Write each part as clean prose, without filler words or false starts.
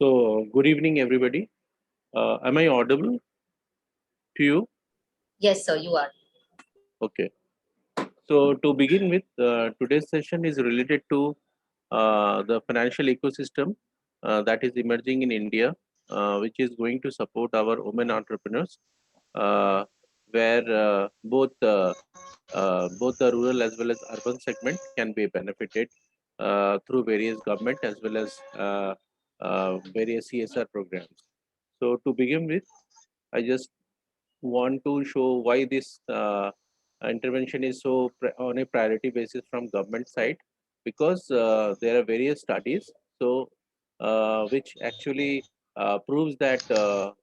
So, good evening, everybody. Am I audible to you? Yes, sir, you are. Okay. So, to begin with, today's session is related to the financial ecosystem that is emerging in India, which is going to support our women entrepreneurs, uh, where both the rural as well as urban segment can be benefited through various government as well as various CSR programs. So, to begin with, I just want to show why this intervention is so on a priority basis from government side, because there are various studies so which actually proves that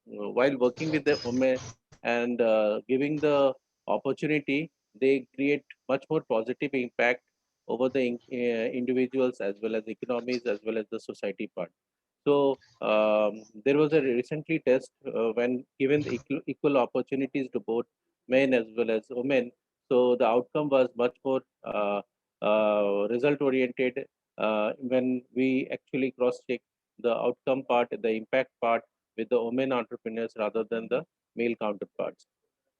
while working with the women and giving the opportunity, they create much more positive impact over the individuals as well as economies as well as the society part. So there was a recently test when given the equal opportunities to both men as well as women. So the outcome was much more result oriented when we actually cross check the outcome part, the impact part with the women entrepreneurs rather than the male counterparts.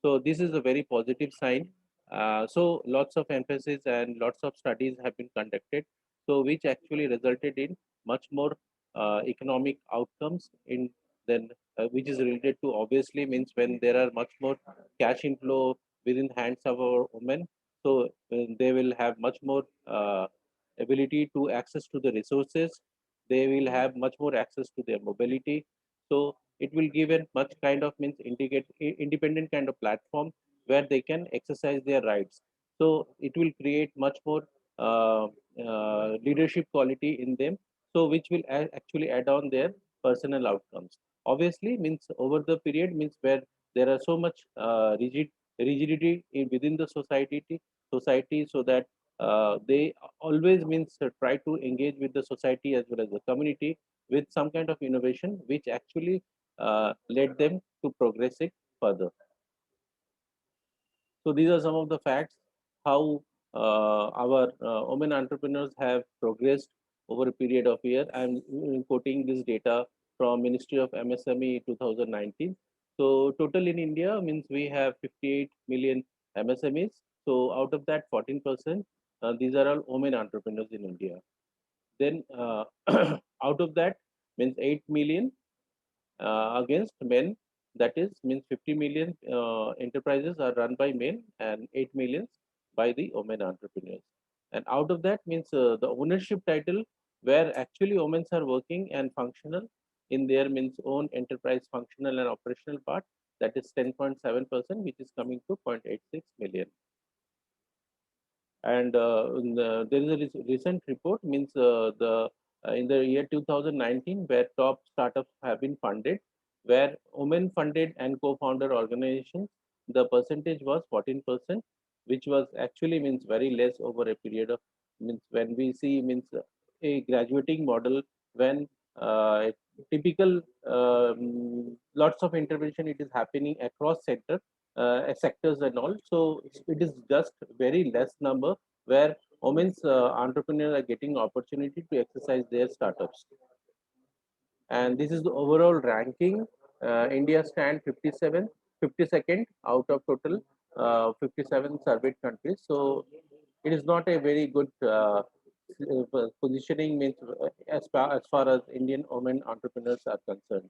So this is a very positive sign. So lots of emphasis and lots of studies have been conducted, so which actually resulted in much more economic outcomes in then which is related to obviously means when there are much more cash inflow within hands of our women, so they will have much more ability to access to the resources, they will have much more access to their mobility. So it will give a much kind of means independent kind of platform where they can exercise their rights. So it will create much more leadership quality in them, so which will actually add on their personal outcomes. Obviously means over the period means where there are so much rigidity within the society, so that they always means try to engage with the society as well as the community with some kind of innovation which actually led them to progress it further. So these are some of the facts how our women entrepreneurs have progressed over a period of year. I'm quoting this data from Ministry of MSME 2019. So total in India means we have 58 million MSMEs. So out of that, 14% these are all women entrepreneurs in India. Then out of that means 8 million against men, that is means 50 million enterprises are run by men and 8 million by the women entrepreneurs. And out of that means the ownership title where actually women are working and functional in their means own enterprise functional and operational part, that is 10.7%, which is coming to 0.86 million. And there is a recent report means in the year 2019 where top startups have been funded, where women funded and co-founder organizations, the percentage was 14%, which was actually means very less over a period of means when we see means a graduating model when typical lots of intervention it is happening across sectors and all. So it is just very less number where women's entrepreneurs are getting opportunity to exercise their startups. And this is the overall ranking. India stand 52nd out of total 57 surveyed countries. So it is not a very good positioning means as far as Indian women entrepreneurs are concerned,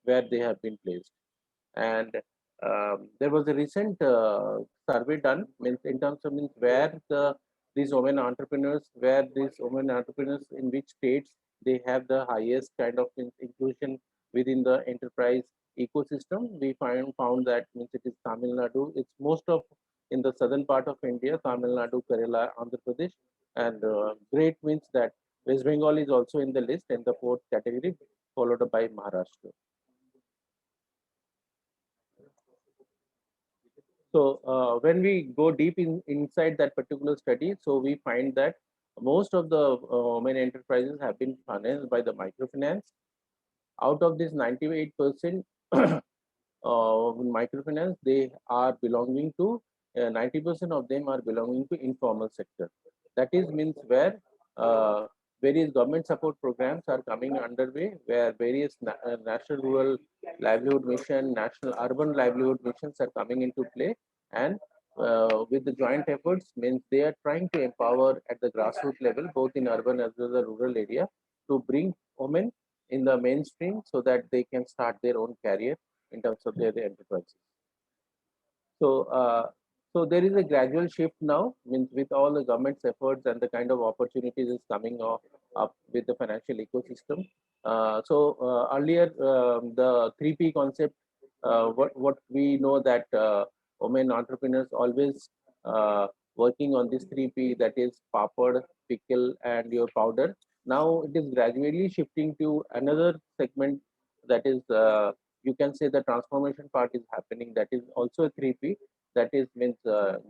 where they have been placed. And there was a recent survey done means in terms of means where these women entrepreneurs, where these women entrepreneurs in which states they have the highest kind of inclusion within the enterprise ecosystem. We found that means it is Tamil Nadu. It's most of in the southern part of India, Tamil Nadu, Kerala, Andhra Pradesh, and great means that West Bengal is also in the list in the fourth category, followed by Maharashtra. So when we go deep inside that particular study, so we find that most of the women enterprises have been financed by the microfinance. Out of this 98% microfinance, they are belonging to 90% of them are belonging to informal sector. That is means where various government support programs are coming underway, where various national rural livelihood mission, national urban livelihood missions are coming into play, and with the joint efforts, means they are trying to empower at the grassroots level, both in urban as well as the rural area, to bring women in the mainstream so that they can start their own career in terms of their enterprises. So, so there is a gradual shift now, means with all the government's efforts and the kind of opportunities is coming up with the financial ecosystem. Earlier, the 3P concept, what we know that women entrepreneurs always working on this 3P, that is papad, pickle, and your powder. Now it is gradually shifting to another segment, that is you can say the transformation part is happening, that is also a 3P, that is means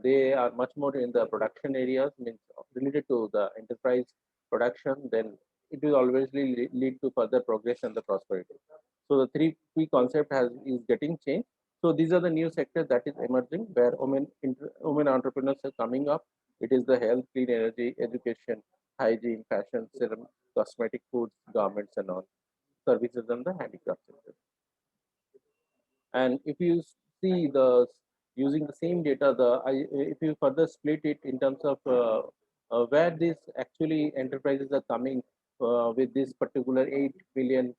they are much more in the production areas, means related to the enterprise production, then it will always lead to further progress and the prosperity. So the 3P concept is getting changed. So these are the new sectors that is emerging, where women entrepreneurs are coming up. It is the health, clean energy, education, hygiene, fashion, serum, cosmetic, foods, garments, and all services, and the handicraft sector. And if you see the using the same data, if you further split it in terms of where these actually enterprises are coming with this particular 8 billion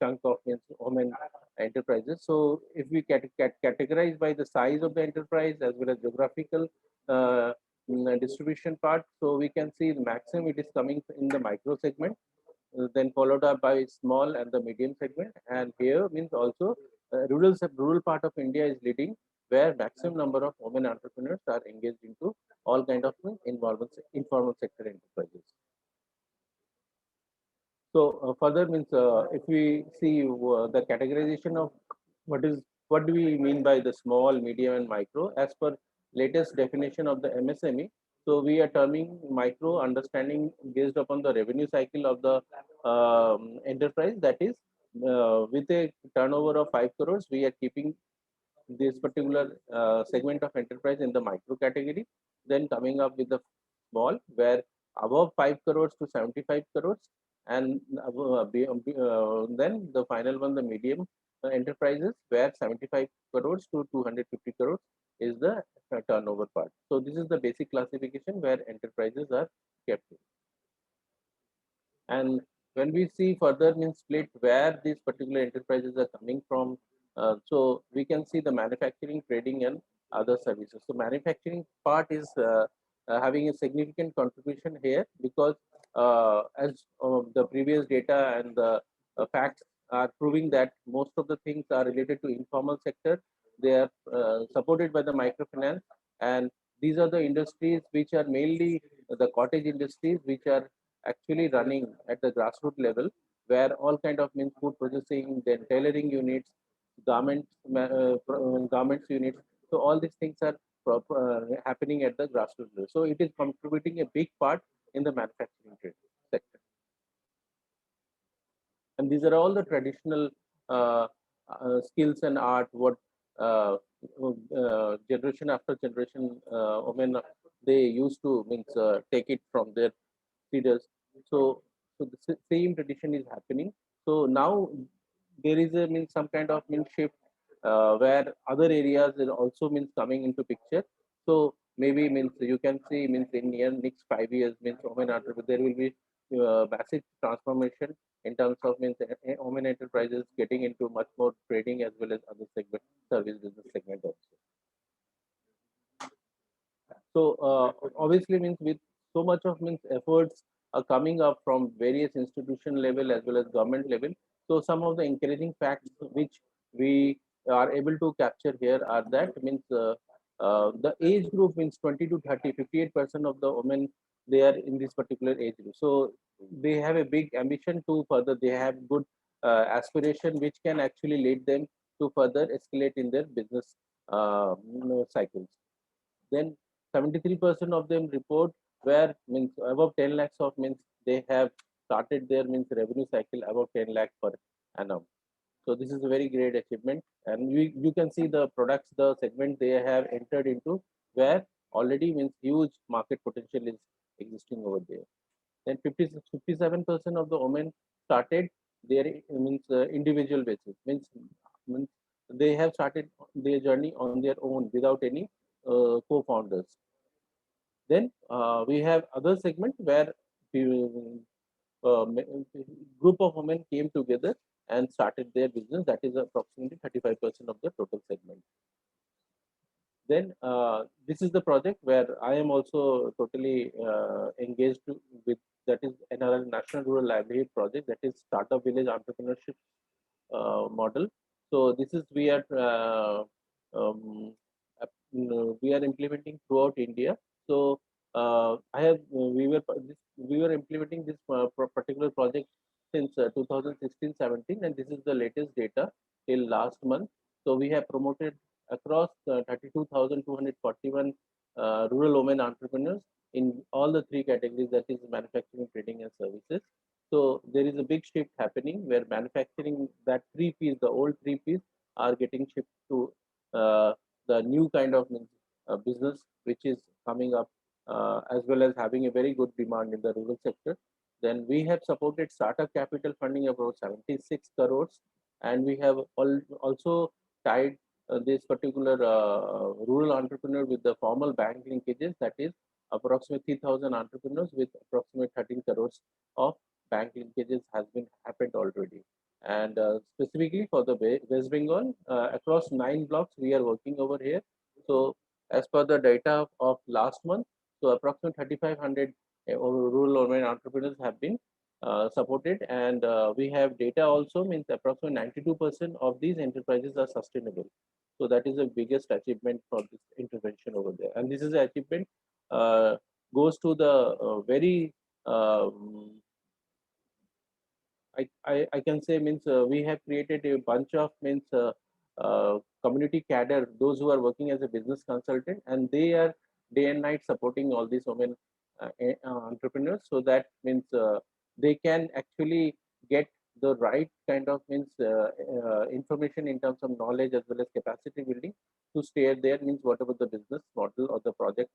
chunk of women enterprises. So if we categorize by the size of the enterprise as well as geographical distribution part, so we can see the maximum it is coming in the micro segment, then followed up by small and the medium segment. And here means also rural part of India is leading, where maximum number of women entrepreneurs are engaged into all kind of informal sector enterprises. So further means if we see the categorization of what do we mean by the small, medium, and micro, as per latest definition of the MSME. So we are terming micro understanding based upon the revenue cycle of the enterprise, that is with a turnover of 5 crores, we are keeping this particular segment of enterprise in the micro category. Then coming up with the small, where above 5 crores to 75 crores, and then the final one, the medium enterprises, where 75 crores to 250 crores is the turnover part. So this is the basic classification where enterprises are kept in. And when we see further means split where these particular enterprises are coming from, so we can see the manufacturing, trading, and other services. So manufacturing part is having a significant contribution here, because as the previous data and the facts are proving that most of the things are related to informal sector. They are supported by the microfinance, and these are the industries which are mainly the cottage industries, which are actually running at the grassroots level, where all kind of means food processing, then tailoring units, garments units. So all these things are happening at the grassroots level. So it is contributing a big part in the manufacturing trade sector. And these are all the traditional skills and art what generation after generation women they used to means take it from their leaders. So, so the same tradition is happening. So now there is a means some kind of means shift where other areas is also means coming into picture. So maybe means you can see means in next 5 years means women entrepreneurs there will be massive transformation in terms of means women enterprises getting into much more trading as well as other segment service business segment also. So obviously means with so much of means efforts are coming up from various institution level as well as government level. So some of the encouraging facts which we are able to capture here are that means the age group means 20 to 30, 58% of the women they are in this particular age group. So they have a big ambition to further. They have good aspiration which can actually lead them to further escalate in their business cycles. Then 73% of them report where means above 10 lakhs of means they have started their means revenue cycle above 10 lakh per annum. So this is a very great achievement, and you can see the products, the segment they have entered into, where already means huge market potential is existing over there. Then 57% of the women started their individual basis, means they have started their journey on their own without any co-founders. Then we have other segment where group of women came together and started their business. That is approximately 35% of the total segment. Then this is the project where I am also totally engaged with, that is NRL National Rural Livelihood Project, that is Startup Village Entrepreneurship model. So this is um, we are implementing throughout India. So I have we were implementing this particular project since 2016-17, and this is the latest data till last month. So we have promoted across 32,241 rural women entrepreneurs in all the three categories, that is manufacturing, trading, and services. So there is a big shift happening where manufacturing, that three P's, the old three P's, are getting shifted to the new kind of business which is coming up, as well as having a very good demand in the rural sector. Then we have supported startup capital funding about 76 crores, and we have also tied this particular rural entrepreneur with the formal bank linkages, that is approximately 3,000 entrepreneurs with approximately 13 crores of bank linkages has been happened already. And specifically for the West Bengal, across 9 blocks we are working over here. So as per the data of last month, so approximately 3,500 rural women entrepreneurs have been supported, and we have data also, means approximately 92% of these enterprises are sustainable. So that is the biggest achievement for this intervention over there, and this is the achievement uh, goes to the very I can say, means we have created a bunch of community cadre, those who are working as a business consultant, and they are day and night supporting all these women entrepreneurs, so that means they can actually get the right kind of information in terms of knowledge as well as capacity building to steer there, means whatever the business model or the project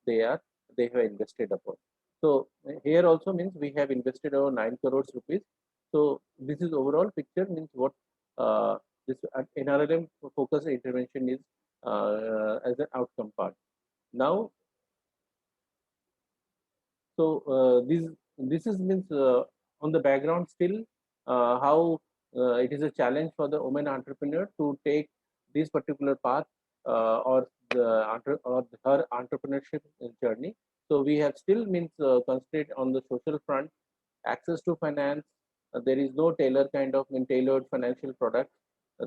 they have invested upon. So here also means we have invested over 9 crores rupees. So this is overall picture, means what this NRLM focused intervention is as an outcome part. Now, so this is means on the background still how it is a challenge for the woman entrepreneur to take this particular path or her entrepreneurship journey. So we have still means concentrate on the social front, access to finance. There is no tailored financial product.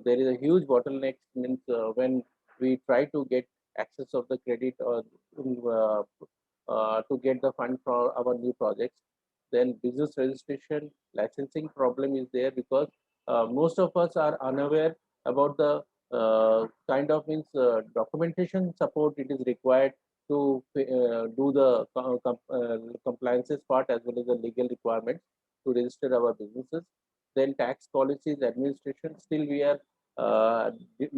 There is a huge bottleneck, means when we try to get access of the credit or uh, to get the fund for our new projects. Then business registration, licensing problem is there, because most of us are unaware about the documentation support it is required to do the compliances part as well as the legal requirements to register our businesses. Then tax policies, administration, still we are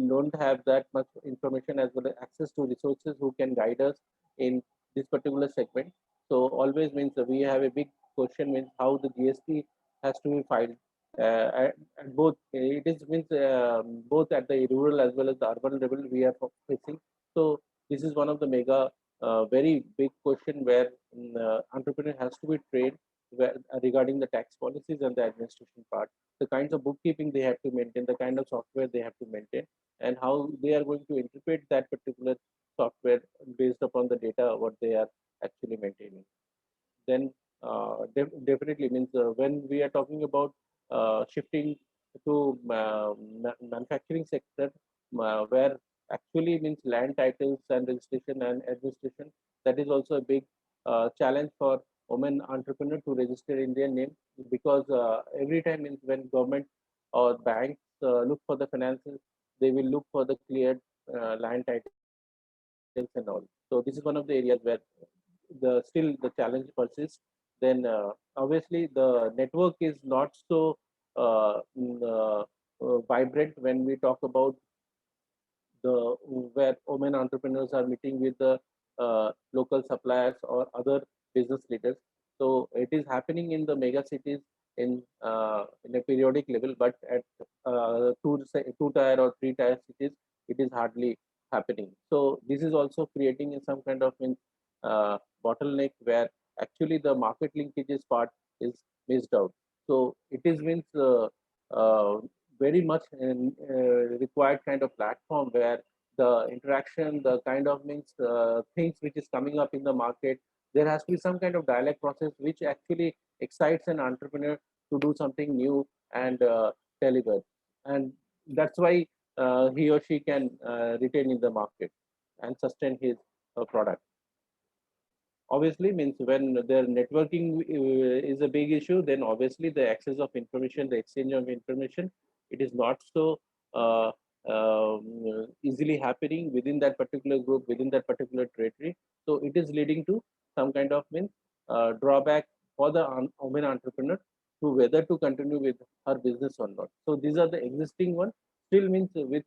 don't have that much information as well as access to resources who can guide us in this particular segment. So always means we have a big question, means how the GST has to be filed. At both it is means both at the rural as well as the urban level we are facing. So this is one of the mega very big question where entrepreneur has to be trained regarding the tax policies and the administration part, the kinds of bookkeeping they have to maintain, the kind of software they have to maintain, and how they are going to interpret that particular software based upon the data what they are actually maintaining. Then definitely means when we are talking about shifting to manufacturing sector, where actually means land titles and registration and administration, that is also a big challenge for women entrepreneur to register in their name, because every time means when government or banks look for the finances, they will look for the cleared land titles and all. So this is one of the areas where still the challenge persists. Then obviously the network is not so vibrant when we talk about the where women entrepreneurs are meeting with the local suppliers or other business leaders. So it is happening in the mega cities in a periodic level, but at two tier or three tier cities, it is hardly happening. So this is also creating some kind of bottleneck where actually the market linkages part is missed out. So it is means uh, very much required kind of platform where the interaction, the kind of things which is coming up in the market, there has to be some kind of dialogue process which actually excites an entrepreneur to do something new and deliver. And that's why he or she can retain in the market and sustain his product. Obviously means when their networking is a big issue, then obviously the access of information, the exchange of information, it is not so easily happening within that particular group, within that particular territory. So it is leading to some kind of drawback for the women entrepreneur to whether to continue with her business or not. So these are the existing one. Still means with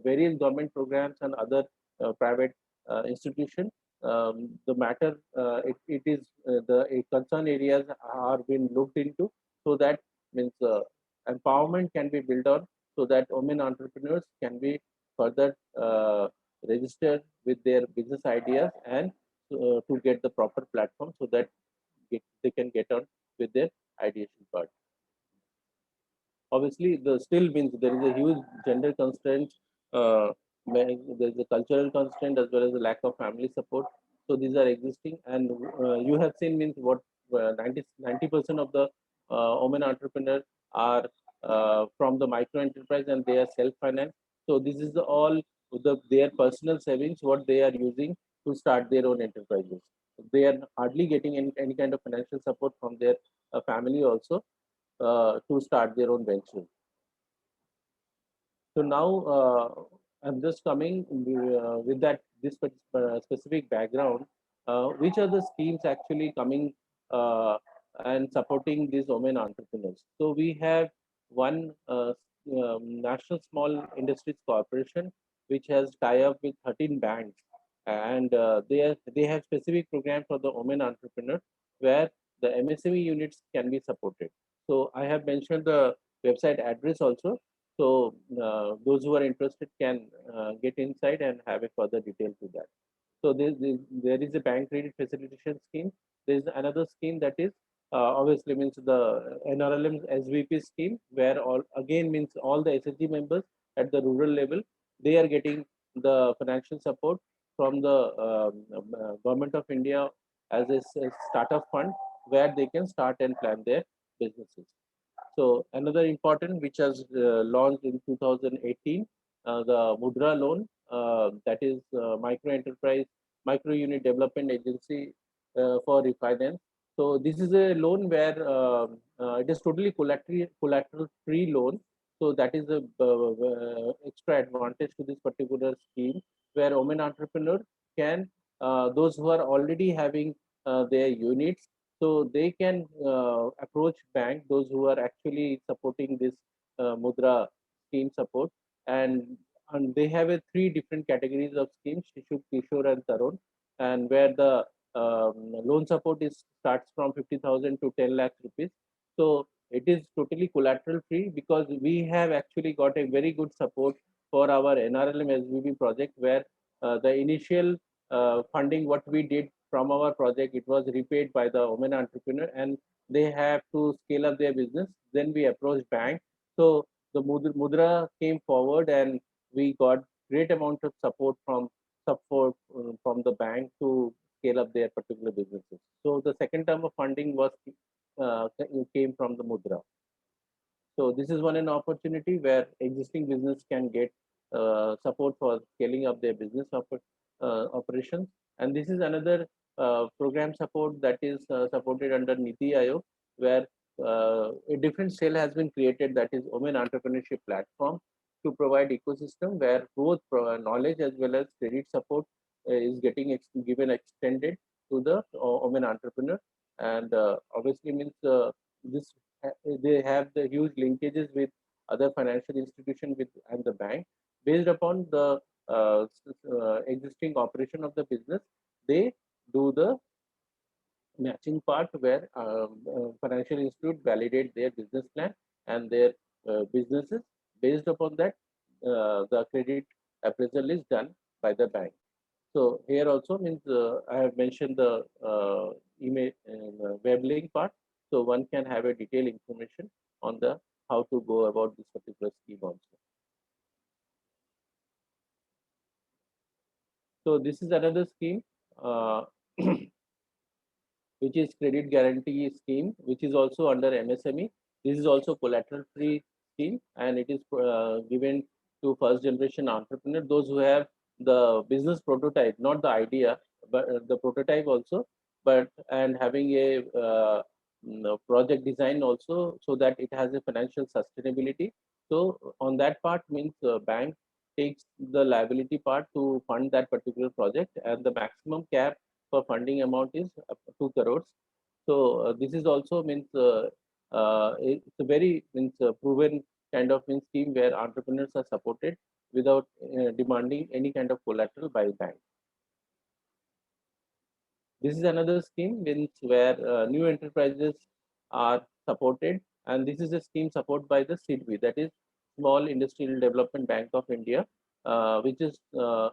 various government programs and other private institutions, the matter, it is the concern areas are being looked into, so that means empowerment can be built on, so that women entrepreneurs can be further registered with their business ideas and to get the proper platform, so that they can get on with their ideation part. Obviously, the still means there is a huge gender constraint. There is a cultural constraint as well as a lack of family support. So these are existing, and you have seen means what 90% of the women entrepreneurs are from the micro enterprise, and they are self financed. So this is all their personal savings what they are using to start their own enterprises. They are hardly getting any kind of financial support from their family also to start their own ventures. So now I'm just coming with that this specific background. Which are the schemes actually coming and supporting these women entrepreneurs? So we have one National Small Industries Corporation, which has tie up with 13 banks, and they have specific programs for the women entrepreneurs where the MSME units can be supported. So I have mentioned the website address also, so those who are interested can get inside and have a further detail to that. So there is a bank credit facilitation scheme. There is another scheme that is obviously means the NRLM SVP scheme, where all again means all the SSG members at the rural level, they are getting the financial support from the government of India as a startup fund, where they can start and plan their businesses. So another important which has launched in 2018, the Mudra loan, that is micro enterprise, micro unit development agency for refinance. So this is a loan where it is totally collateral free loan. So that is a extra advantage to this particular scheme, where women entrepreneur can those who are already having their units, so they can approach bank, those who are actually supporting this Mudra scheme support, and they have a three different categories of schemes: Shishu, Kishore, and Tarun, and where the loan support is starts from 50,000 to 10 lakh rupees. So it is totally collateral free, because we have actually got a very good support for our NRLM SVB project, where the initial funding what we did from our project, it was repaid by the women entrepreneur, and they have to scale up their business. Then we approached bank. So the Mudra came forward, and we got great amount of support from the bank to scale up their particular businesses. So the second term of funding was came from the Mudra. So this is one an opportunity where existing business can get support for scaling up their business operations. And this is another program support that is supported under Niti Aayog, where a different cell has been created, that is Women Entrepreneurship Platform, to provide ecosystem where both knowledge as well as credit support is getting given extended to the women entrepreneur. And obviously means this they have the huge linkages with other financial institution with and the bank. Based upon the existing operation of the business, they do the matching part where financial institute validate their business plan and their businesses. Based upon that, the credit appraisal is done by the bank. So here also means I have mentioned the email web link part. So one can have a detailed information on the how to go about this particular scheme also. So this is another scheme which is credit guarantee scheme, which is also under MSME. This is also collateral free scheme, and it is given to first generation entrepreneur, those who have the business prototype, not the idea, but the prototype also, but and having a project design also, so that it has a financial sustainability. So on that part means bank takes the liability part to fund that particular project, and the maximum cap for funding amount is up to 2 crores. So this is also means it's a very means proven kind of means scheme where entrepreneurs are supported without demanding any kind of collateral by bank. This is another scheme means where new enterprises are supported, and this is a scheme supported by the SIDBI, that is Small Industrial Development Bank of India, which is uh,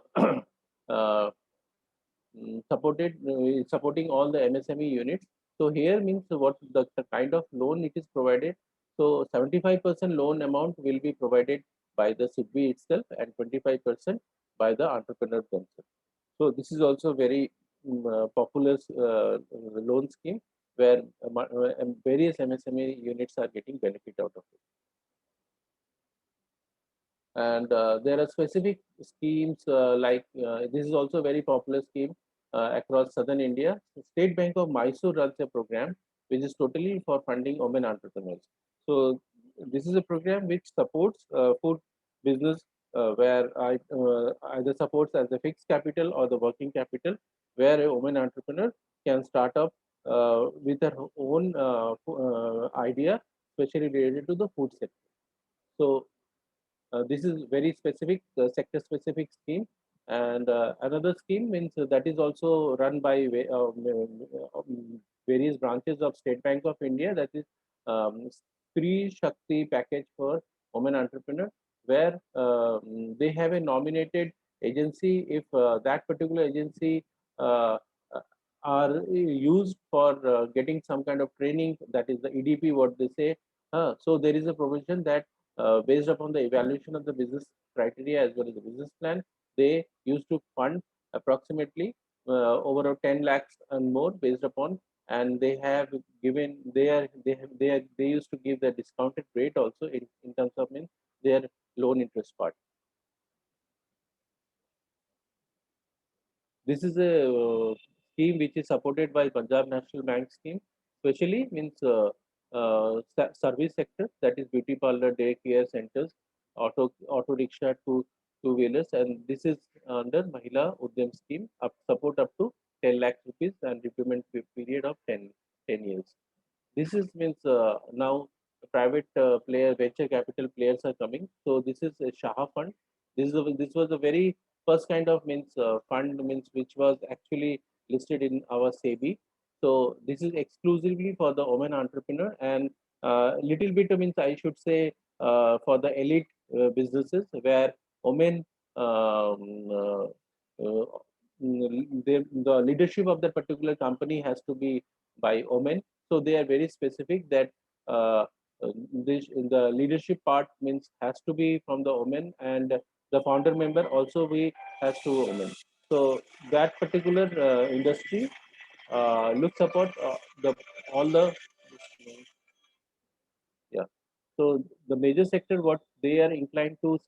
supporting all the MSME units. So here means what the kind of loan it is provided. So 75% loan amount will be provided by the SIDBI itself, and 25% by the entrepreneur themselves. So this is also very popular loan scheme where various MSME units are getting benefit out of it. And there are specific schemes like this is also a very popular scheme across southern India. State Bank of Mysore runs a program which is totally for funding women entrepreneurs. So this is a program which supports food business where I either supports as a fixed capital or the working capital, where a woman entrepreneur can start up with her own idea, especially related to the food sector. So this is very specific, sector specific scheme. And another scheme means that is also run by various branches of State Bank of India. That is Free Shakti package for women entrepreneur, where they have a nominated agency. If that particular agency uh, uh, are used for getting some kind of training, that is the EDP, what they say. So there is a provision that based upon the evaluation of the business criteria as well as the business plan, they used to fund approximately over 10 lakhs and more based upon, and they have given they used to give the discounted rate also in terms of means their loan interest part. This is a scheme which is supported by Punjab National Bank scheme, especially means service sector, that is beauty parlor, daycare centers, auto rickshaw, two wheelers, and this is under Mahila Udyam scheme, support up to 10 lakh rupees and repayment period of 10 years. This is means now private player, venture capital players are coming. So this is a Shaha fund. This was a very first kind of means fund means which was actually listed in our SEBI. So this is exclusively for the women entrepreneur, and little bit means I should say for the elite businesses where women uh, the leadership of that particular company has to be by women. So they are very specific that uh, the leadership part means has to be from the women, and the founder member also be has to women. So that particular industry looks upon the all the yeah. So the major sector what they are inclined to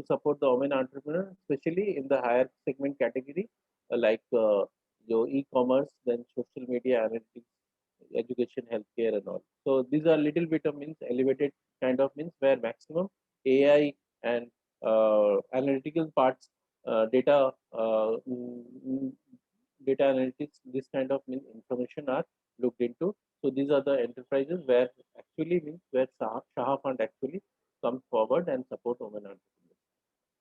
support the women entrepreneur, especially in the higher segment category, like your e-commerce, then social media analytics, education, healthcare, and all. So these are little bit of means elevated kind of means where maximum AI and analytical parts, data, data analytics, this kind of means information are looked into. So these are the enterprises where actually means where Shaha Fund actually comes forward and support women entrepreneurs.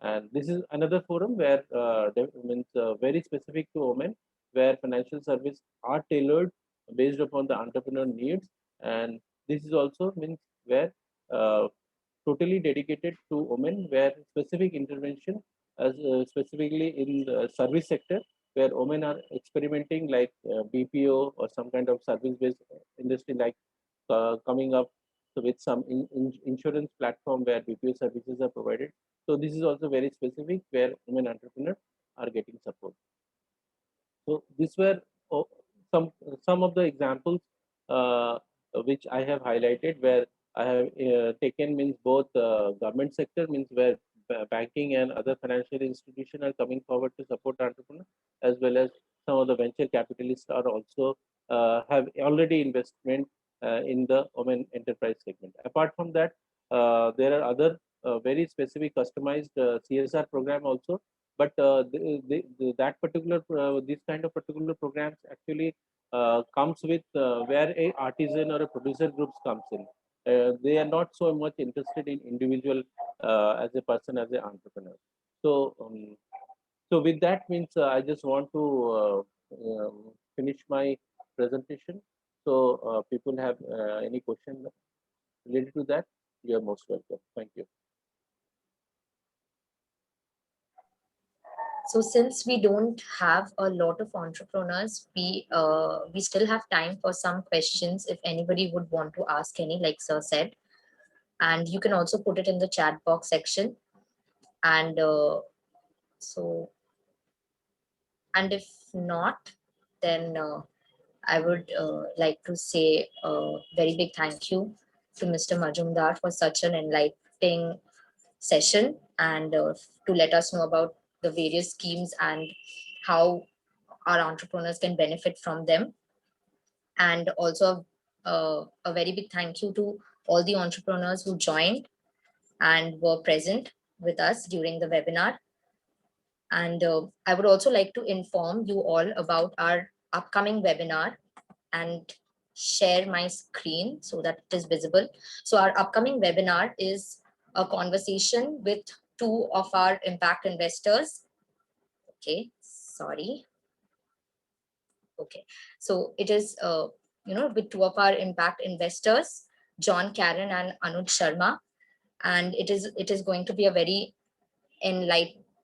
And this is another forum where means very specific to women, where financial service are tailored based upon the entrepreneur needs. And this is also means where totally dedicated to women, where specific intervention as specifically in the service sector, where women are experimenting like BPO or some kind of service-based industry, like coming up with some insurance platform where BPO services are provided. So this is also very specific where women entrepreneurs are getting support. So these were oh, some of the examples uh, which I have highlighted, where I have taken means both government sector, means where banking and other financial institutions are coming forward to support entrepreneurs, as well as some of the venture capitalists are also have already investment in the women enterprise segment. Apart from that, there are other very specific customized CSR program also, but that particular this kind of particular programs actually comes with where a artisan or a producer groups comes in. They are not so much interested in individual as a person, as an entrepreneur. So so with that means I just want to finish my presentation. So people have any question related to that, you are most welcome. Thank you. So since we don't have a lot of entrepreneurs, we still have time for some questions if anybody would want to ask any, like sir said. And you can also put it in the chat box section. And so, and if not, then I would like to say a very big thank you to Mr. Majumdar for such an enlightening session, and to let us know about the various schemes and how our entrepreneurs can benefit from them. And also a very big thank you to all the entrepreneurs who joined and were present with us during the webinar. And I would also like to inform you all about our upcoming webinar and share my screen so that it is visible. So our upcoming webinar is a conversation with two of our impact investors. Okay, sorry. Okay, so it is with two of our impact investors, John Karen and Anuj Sharma, and it is going to be a very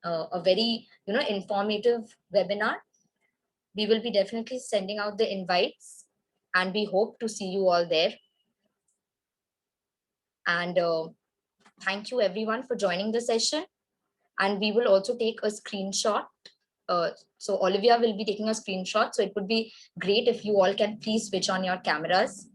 a very informative webinar. We will be definitely sending out the invites, and we hope to see you all there. And thank you everyone for joining the session. And we will also take a screenshot. So Olivia will be taking a screenshot. So it would be great if you all can please switch on your cameras.